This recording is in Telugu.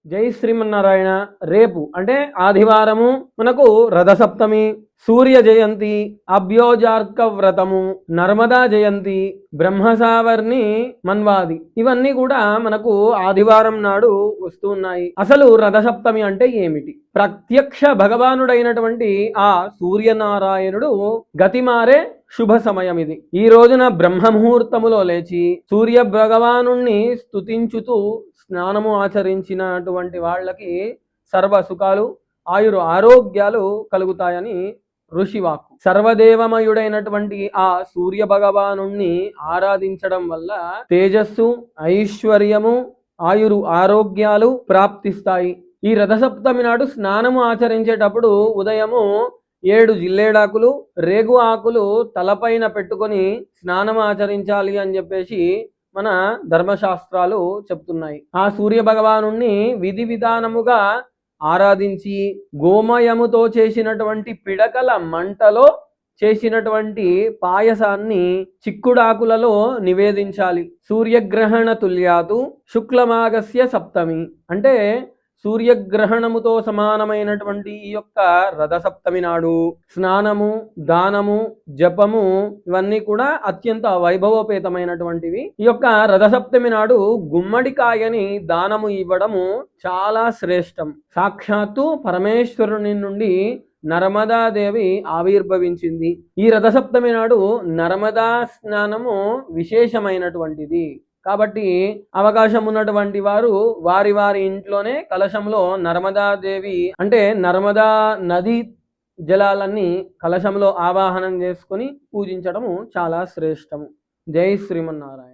జై శ్రీమన్నారాయణ. రేపు అంటే ఆదివారము మనకు రథసప్తమి, సూర్య జయంతి, అభ్యోజార్క వ్రతము, నర్మదా జయంతి, బ్రహ్మసావర్ణి మన్వాది, ఇవన్నీ కూడా మనకు ఆదివారం నాడు వస్తున్నాయి. అసలు రథసప్తమి అంటే ఏమిటి? ప్రత్యక్ష భగవానుడైనటువంటి ఆ సూర్యనారాయణుడు గతిమారే శుభ సమయం ఇది. ఈ రోజున బ్రహ్మముహూర్తములో లేచి సూర్య భగవాను స్తుతించుతూ స్నానము ఆచరించినటువంటి వాళ్ళకి సర్వ సుఖాలు, ఆరోగ్యాలు కలుగుతాయని ఋషివాక్కు. సర్వదేవమయుడైనటువంటి ఆ సూర్య భగవాను ఆరాధించడం వల్ల తేజస్సు, ఐశ్వర్యము, ఆరోగ్యాలు ప్రాప్తిస్తాయి. ఈ రథసప్తమి నాడు స్నానము ఆచరించేటప్పుడు ఉదయము 7 జిల్లేడాకులు, రేగు ఆకులు తలపైన పెట్టుకొని స్నానం ఆచరించాలి అని చెప్పేసి మన ధర్మశాస్త్రాలు చెప్తున్నాయి. ఆ సూర్య భగవాను విధి విధానముగా ఆరాధించి గోమయముతో చేసినటువంటి పిడకల మంటలో చేసినటువంటి పాయసాన్ని చిక్కుడాకులలో నివేదించాలి. సూర్యగ్రహణ తుల్యాతు శుక్లమాగస్య సప్తమి అంటే సూర్యగ్రహణముతో సమానమైనటువంటి ఈ యొక్క రథసప్తమి నాడు స్నానము, దానము, జపము ఇవన్నీ కూడా అత్యంత వైభవోపేతమైనటువంటివి. ఈ యొక్క రథసప్తమి నాడు గుమ్మడికాయని దానము ఇవ్వడము చాలా శ్రేష్టం. సాక్షాత్తు పరమేశ్వరుని నుండి నర్మదాదేవి ఆవిర్భవించింది. ఈ రథసప్తమి నాడు నర్మదా స్నానము విశేషమైనటువంటిది. కాబట్టి అవకాశం ఉన్నటువంటి వారు వారి వారి ఇంట్లోనే కలశంలో నర్మదాదేవి అంటే నర్మదా నది జలాలన్నీ కలశంలో ఆవాహనం చేసుకొని పూజించడము చాలా శ్రేష్టము. జై శ్రీమన్నారాయణ.